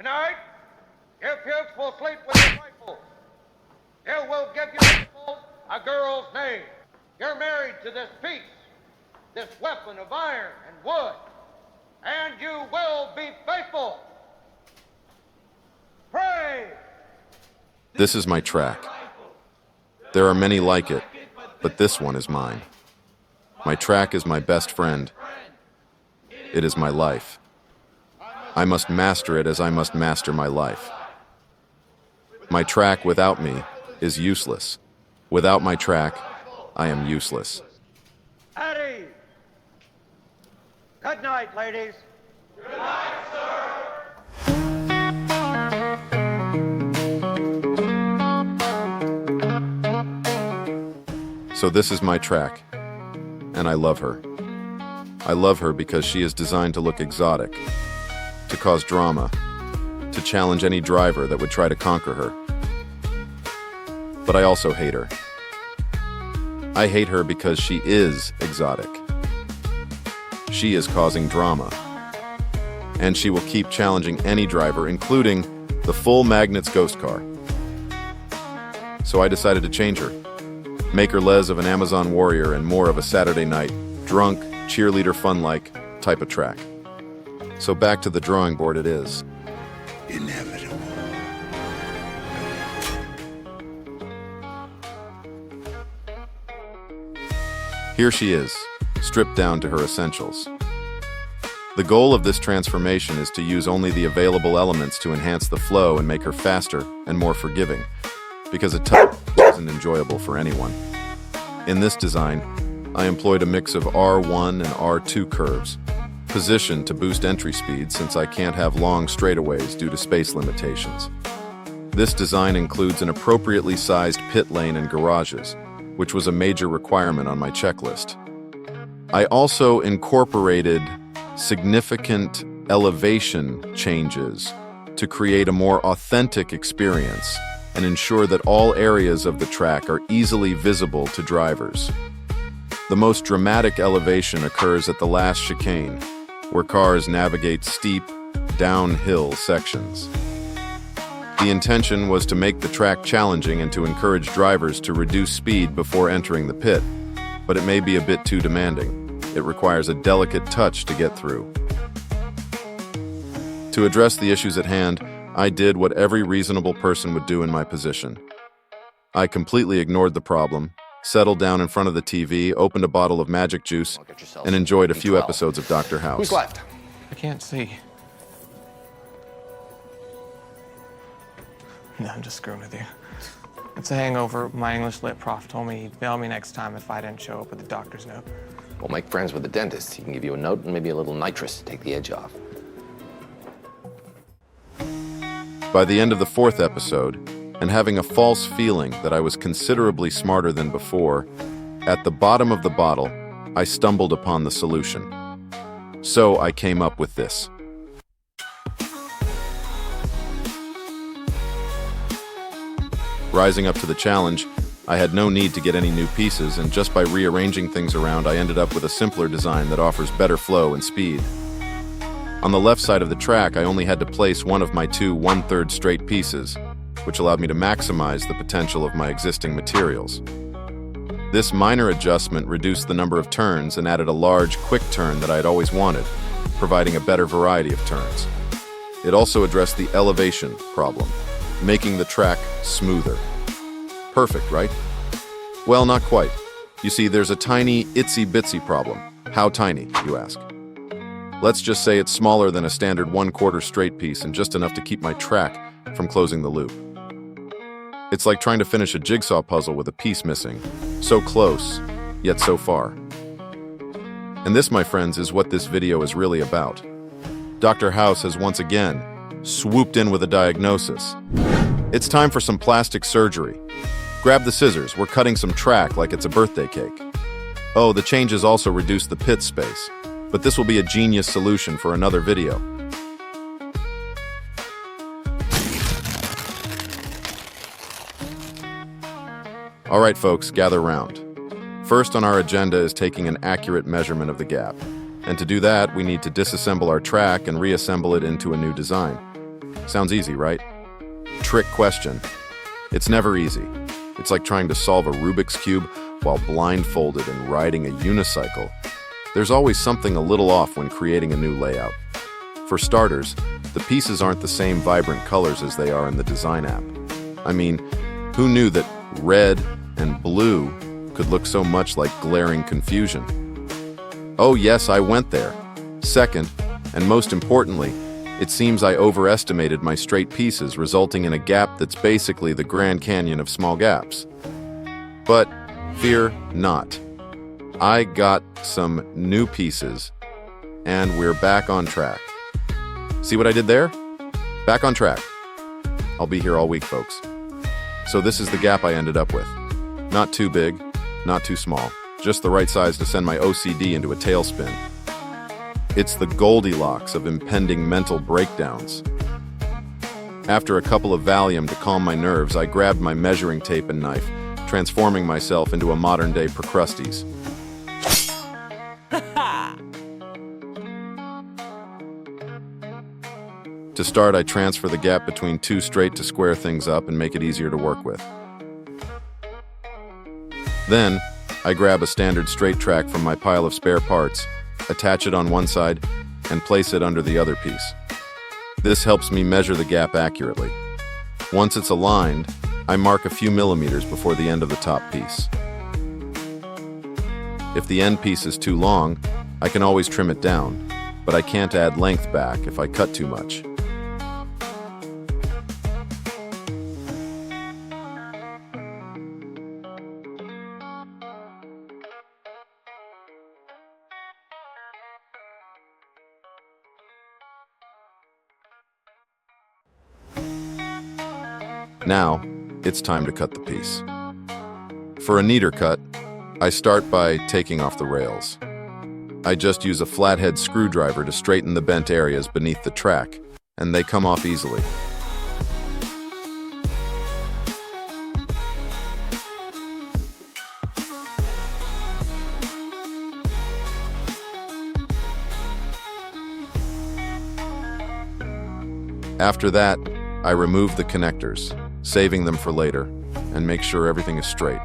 Tonight, you kids will sleep with your rifles. You will give your rifles a girl's name. You're married to this piece, this weapon of iron and wood, and you will be faithful. Pray! This is my track. There are many like it, but this one is mine. My track is my best friend. It is my life. I must master it as I must master my life. My track without me is useless. Without my track, I am useless. Eddie! Good night, ladies. Good night, sir. So this is my track, and I love her. I love her because she is designed to look exotic, to cause drama, to challenge any driver that would try to conquer her. But I also hate her. I hate her because she is exotic. She is causing drama. And she will keep challenging any driver, including the full Magnets ghost car. So I decided to change her. Make her less of an Amazon warrior and more of a Saturday night, drunk, cheerleader fun-like type of track. So back to the drawing board it is. Inevitable. Here she is, stripped down to her essentials. The goal of this transformation is to use only the available elements to enhance the flow and make her faster and more forgiving, because a touch isn't enjoyable for anyone. In this design, I employed a mix of R1 and R2 curves, positioned to boost entry speed since I can't have long straightaways due to space limitations. This design includes an appropriately sized pit lane and garages, which was a major requirement on my checklist. I also incorporated significant elevation changes to create a more authentic experience and ensure that all areas of the track are easily visible to drivers. The most dramatic elevation occurs at the last chicane, where cars navigate steep, downhill sections. The intention was to make the track challenging and to encourage drivers to reduce speed before entering the pit, but it may be a bit too demanding. It requires a delicate touch to get through. To address the issues at hand, I did what every reasonable person would do in my position. I completely ignored the problem, settled down in front of the TV, opened a bottle of magic juice, and enjoyed a few episodes of Dr. House. Who's left? I can't see. No, I'm just screwing with you. It's a hangover. My English lit prof told me he'd bail me next time if I didn't show up with the doctor's note. Well, make friends with the dentist. He can give you a note and maybe a little nitrous to take the edge off. By the end of the 4th episode, and having a false feeling that I was considerably smarter than before, at the bottom of the bottle, I stumbled upon the solution. So I came up with this. Rising up to the challenge, I had no need to get any new pieces, and just by rearranging things around, I ended up with a simpler design that offers better flow and speed. On the left side of the track, I only had to place one of my two 1/3 straight pieces, which allowed me to maximize the potential of my existing materials. This minor adjustment reduced the number of turns and added a large, quick turn that I had always wanted, providing a better variety of turns. It also addressed the elevation problem, making the track smoother. Perfect, right? Well, not quite. You see, there's a tiny, itsy-bitsy problem. How tiny, you ask? Let's just say it's smaller than a standard 1/4 straight piece and just enough to keep my track from closing the loop. It's like trying to finish a jigsaw puzzle with a piece missing. So close, yet so far. And this, my friends, is what this video is really about. Dr. House has once again swooped in with a diagnosis. It's time for some plastic surgery. Grab the scissors, we're cutting some track like it's a birthday cake. Oh, the changes also reduce the pit space, but this will be a genius solution for another video. All right, folks, gather round. First on our agenda is taking an accurate measurement of the gap. And to do that, we need to disassemble our track and reassemble it into a new design. Sounds easy, right? Trick question. It's never easy. It's like trying to solve a Rubik's Cube while blindfolded and riding a unicycle. There's always something a little off when creating a new layout. For starters, the pieces aren't the same vibrant colors as they are in the design app. I mean, who knew that red and blue could look so much like glaring confusion? Oh yes, I went there. Second, and most importantly, it seems I overestimated my straight pieces, resulting in a gap that's basically the Grand Canyon of small gaps. But fear not. I got some new pieces, and we're back on track. See what I did there? Back on track. I'll be here all week, folks. So this is the gap I ended up with. Not too big, not too small. Just the right size to send my OCD into a tailspin. It's the Goldilocks of impending mental breakdowns. After a couple of Valium to calm my nerves, I grabbed my measuring tape and knife, transforming myself into a modern-day Procrustes. To start, I transfer the gap between two straight to square things up and make it easier to work with. Then, I grab a standard straight track from my pile of spare parts, attach it on one side, and place it under the other piece. This helps me measure the gap accurately. Once it's aligned, I mark a few millimeters before the end of the top piece. If the end piece is too long, I can always trim it down, but I can't add length back if I cut too much. Now, it's time to cut the piece. For a neater cut, I start by taking off the rails. I just use a flathead screwdriver to straighten the bent areas beneath the track, and they come off easily. After that, I remove the connectors, saving them for later, and make sure everything is straight.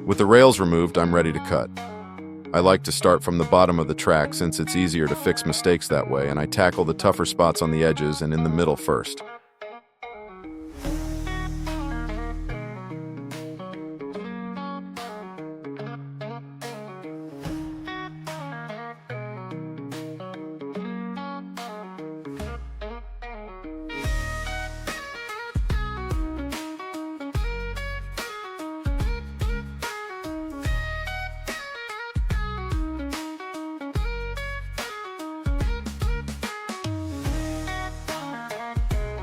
With the rails removed, I'm ready to cut. I like to start from the bottom of the track since it's easier to fix mistakes that way, and I tackle the tougher spots on the edges and in the middle first.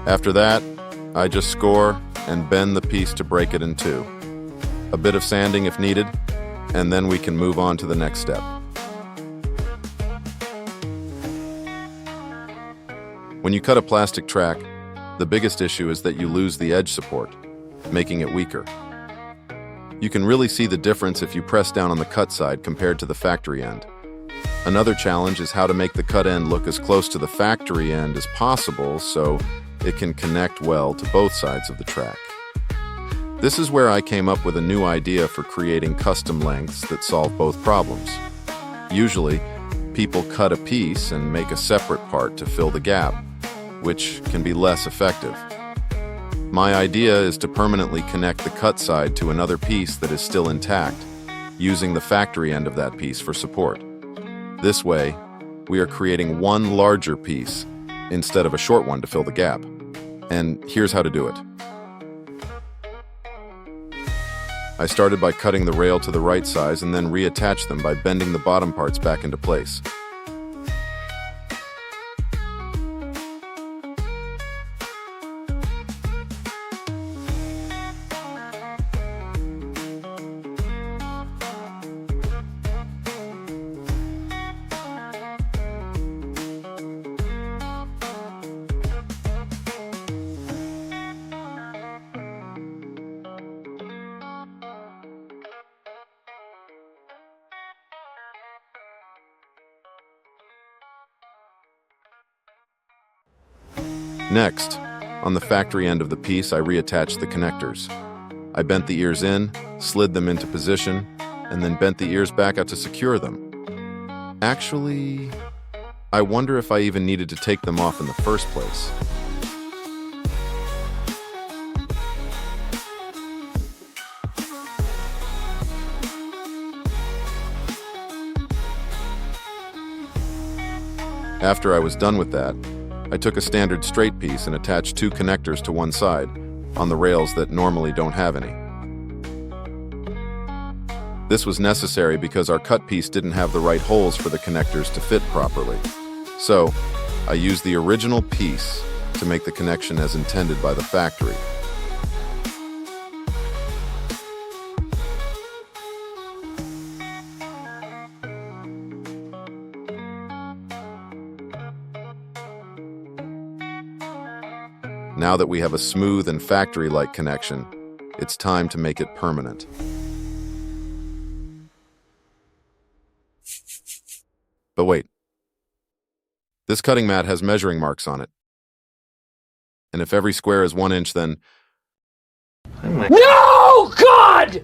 After that, I just score and bend the piece to break it in two. A bit of sanding if needed, and then we can move on to the next step. When you cut a plastic track, the biggest issue is that you lose the edge support, making it weaker. You can really see the difference if you press down on the cut side compared to the factory end. Another challenge is how to make the cut end look as close to the factory end as possible so it can connect well to both sides of the track. This is where I came up with a new idea for creating custom lengths that solve both problems. Usually, people cut a piece and make a separate part to fill the gap, which can be less effective. My idea is to permanently connect the cut side to another piece that is still intact, using the factory end of that piece for support. This way, we are creating one larger piece instead of a short one to fill the gap. And here's how to do it. I started by cutting the rail to the right size and then reattach them by bending the bottom parts back into place. Next, on the factory end of the piece, I reattached the connectors. I bent the ears in, slid them into position, and then bent the ears back out to secure them. Actually, I wonder if I even needed to take them off in the first place. After I was done with that, I took a standard straight piece and attached 2 connectors to one side, on the rails that normally don't have any. This was necessary because our cut piece didn't have the right holes for the connectors to fit properly. So, I used the original piece to make the connection as intended by the factory. Now that we have a smooth and factory-like connection, it's time to make it permanent. But wait. This cutting mat has measuring marks on it. And if every square is 1 inch, then... No, God!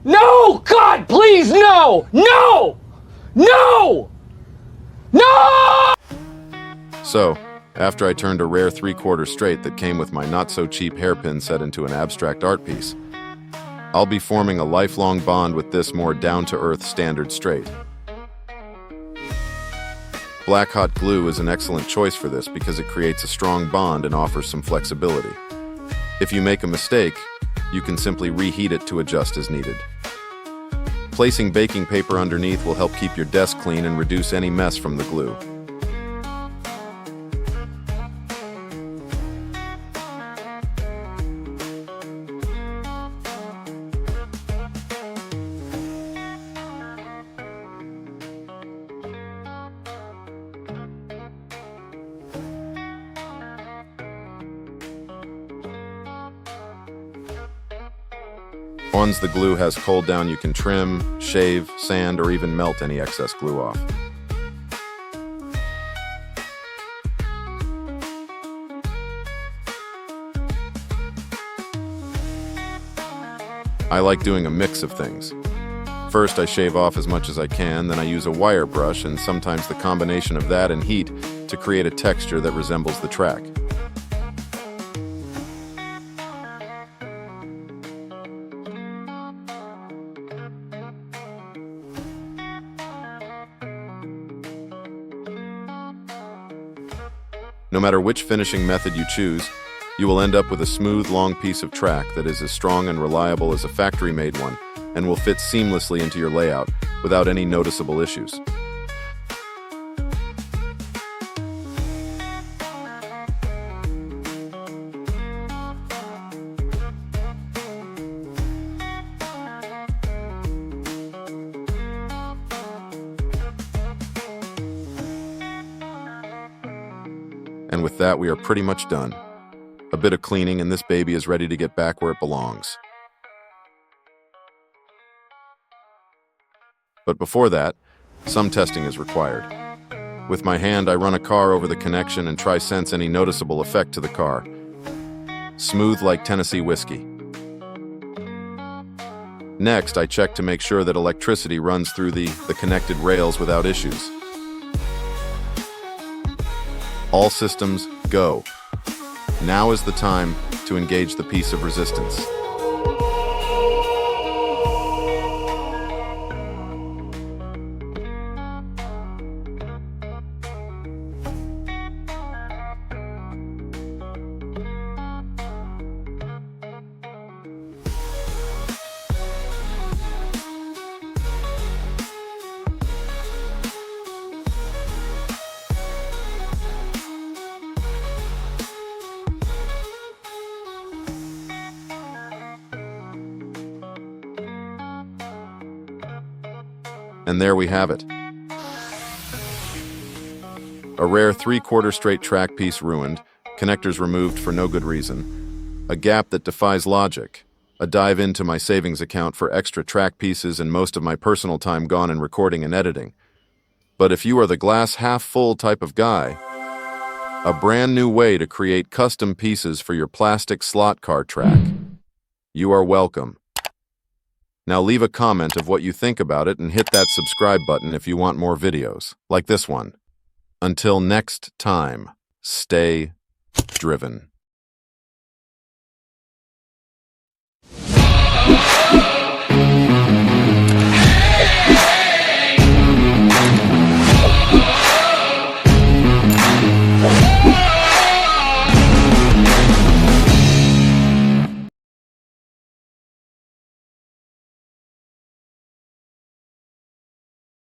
No, God, please, no! No! No! No! So, after I turned a rare 3/4 straight that came with my not-so-cheap hairpin set into an abstract art piece, I'll be forming a lifelong bond with this more down-to-earth standard straight. Black hot glue is an excellent choice for this because it creates a strong bond and offers some flexibility. If you make a mistake, you can simply reheat it to adjust as needed. Placing baking paper underneath will help keep your desk clean and reduce any mess from the glue. Once the glue has cooled down, you can trim, shave, sand, or even melt any excess glue off. I like doing a mix of things. First, I shave off as much as I can, then I use a wire brush and sometimes the combination of that and heat to create a texture that resembles the track. No matter which finishing method you choose, you will end up with a smooth, long piece of track that is as strong and reliable as a factory-made one and will fit seamlessly into your layout without any noticeable issues. And with that, we are pretty much done. A bit of cleaning and this baby is ready to get back where it belongs. But before that, some testing is required. With my hand, I run a car over the connection and try sense any noticeable effect to the car. Smooth like Tennessee whiskey. Next, I check to make sure that electricity runs through the connected rails without issues. All systems go. Now is the time to engage the piece of resistance. And there we have it. A rare 3/4 straight track piece ruined, connectors removed for no good reason, a gap that defies logic, a dive into my savings account for extra track pieces and most of my personal time gone in recording and editing. But if you are the glass half full type of guy, a brand new way to create custom pieces for your plastic slot car track. You are welcome. Now leave a comment of what you think about it and hit that subscribe button if you want more videos, like this one. Until next time, stay driven.